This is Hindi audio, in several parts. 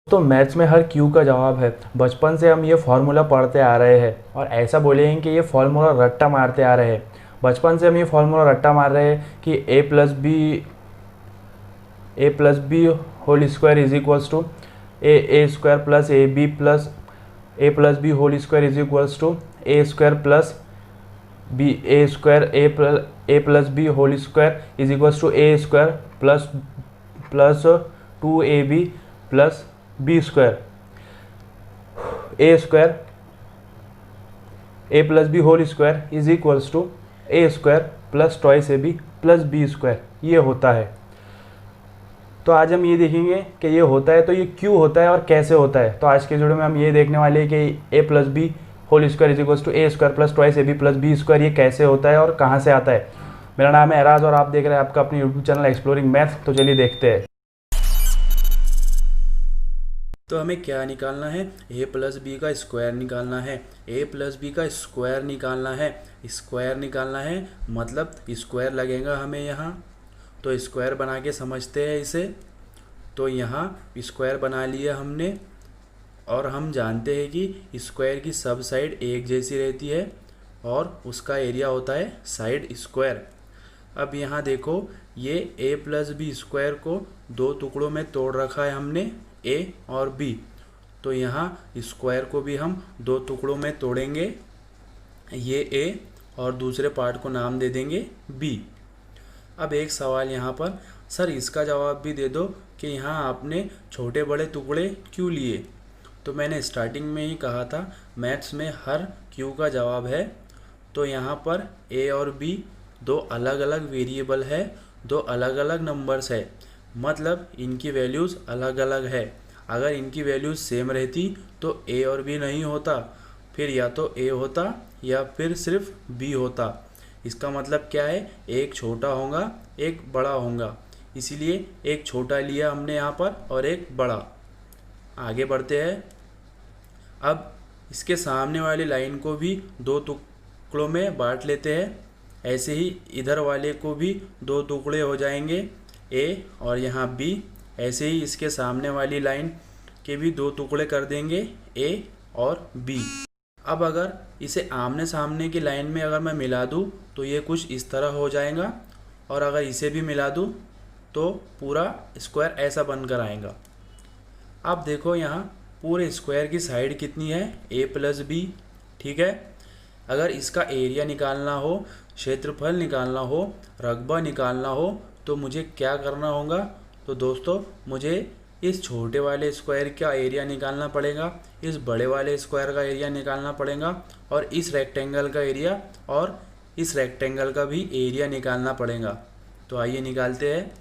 तो मैथ्स में हर क्यू का जवाब है। बचपन से हम ये फार्मूला पढ़ते आ रहे हैं और ऐसा बोलेंगे कि ये फार्मूला रट्टा मारते आ रहे हैं। बचपन से हम ये फार्मूला रट्टा मार रहे हैं कि a plus b whole square is equals to a square plus a plus b whole square is equals to a square plus b a square a plus b whole square is equals to a square plus plus 2ab plus b square a square a plus b whole square is equals to a square plus twice a b plus b square ये होता है। तो आज हम ये देखेंगे कि ये होता है तो ये क्यों होता है और कैसे होता है। तो आज के वीडियो में हम ये देखने वाले हैं कि a plus b whole square is equals to a square plus twice a b plus b square ये कैसे होता है और कहाँ से आता है। मेरा नाम है एराज और आप देख रहे हैं आपका अपने यूट्यूब चैनल एक्सप्लोरिंग मैथ। तो चलिए देखते हैं। तो हमें क्या निकालना है, ए प्लस बी का स्क्वायर निकालना है। ए प्लस बी का स्क्वायर निकालना है, स्क्वायर निकालना है मतलब स्क्वायर लगेगा हमें यहाँ। तो स्क्वायर बना के समझते हैं इसे। तो यहाँ स्क्वायर बना लिया हमने और हम जानते हैं कि स्क्वायर की सब साइड एक जैसी रहती है और उसका एरिया होता है साइड स्क्वायर। अब यहाँ देखो ये ए प्लस बी स्क्वायर को दो टुकड़ों में तोड़ रखा है हमने, ए और बी। तो यहाँ स्क्वायर को भी हम दो टुकड़ों में तोड़ेंगे, ये ए और दूसरे पार्ट को नाम दे देंगे बी। अब एक सवाल यहाँ पर, सर इसका जवाब भी दे दो कि यहाँ आपने छोटे बड़े टुकड़े क्यों लिए। तो मैंने स्टार्टिंग में ही कहा था मैथ्स में हर क्यू का जवाब है। तो यहाँ पर ए और बी दो अलग अलग वेरिएबल है, दो अलग अलग नंबर्स है, मतलब इनकी वैल्यूज़ अलग अलग है। अगर इनकी वैल्यूज़ सेम रहती तो ए और बी नहीं होता, फिर या तो ए होता या फिर सिर्फ बी होता। इसका मतलब क्या है, एक छोटा होगा एक बड़ा होगा, इसीलिए एक छोटा लिया हमने यहाँ पर और एक बड़ा। आगे बढ़ते हैं। अब इसके सामने वाली लाइन को भी दो टुकड़ों में बांट लेते हैं। ऐसे ही इधर वाले को भी दो टुकड़े हो जाएंगे, ए और यहाँ बी। ऐसे ही इसके सामने वाली लाइन के भी दो टुकड़े कर देंगे, ए और बी। अब अगर इसे आमने सामने की लाइन में अगर मैं मिला दूँ तो ये कुछ इस तरह हो जाएगा और अगर इसे भी मिला दूँ तो पूरा स्क्वायर ऐसा बनकर आएगा। अब देखो यहाँ पूरे स्क्वायर की साइड कितनी है, ए प्लस बी, ठीक है। अगर इसका एरिया निकालना हो, क्षेत्रफल निकालना हो, रकबा निकालना हो तो मुझे क्या करना होगा। तो दोस्तों मुझे इस छोटे वाले स्क्वायर का एरिया निकालना पड़ेगा, इस बड़े वाले स्क्वायर का एरिया निकालना पड़ेगा और इस रेक्टेंगल का एरिया और इस रेक्टेंगल का भी एरिया निकालना पड़ेगा। तो आइए निकालते हैं।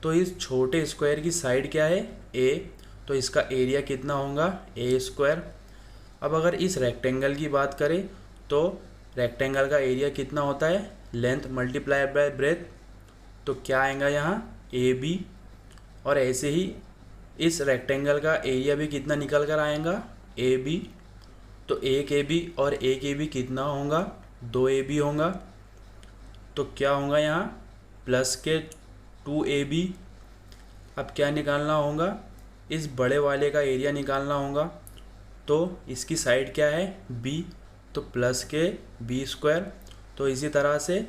तो इस छोटे स्क्वायर की साइड क्या है, ए, तो इसका एरिया कितना होगा, ए स्क्वायर। अब अगर इस रेक्टेंगल की बात करें तो रेक्टेंगल का एरिया कितना होता है, लेंथ मल्टीप्लाई बाय ब्रेथ। तो क्या आएगा यहाँ, ए बी। और ऐसे ही इस रेक्टेंगल का एरिया भी कितना निकल कर आएगा, ए बी। तो एक ए बी और एक ए बी कितना होगा, दो ए बी होगा। तो क्या होगा यहाँ, प्लस के 2ab। अब क्या निकालना होगा, इस बड़े वाले का एरिया निकालना होगा। तो इसकी साइड क्या है, b, तो प्लस के बी स्क्वायर। तो इसी तरह से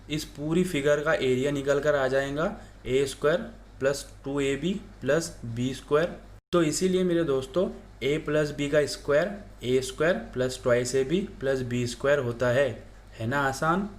इस पूरी फिगर का एरिया निकल कर आ जाएगा, a square plus 2ab plus b square. तो इसीलिए मेरे दोस्तों ए प्लस बी का square a square plus twice a b plus b square होता है ना आसान।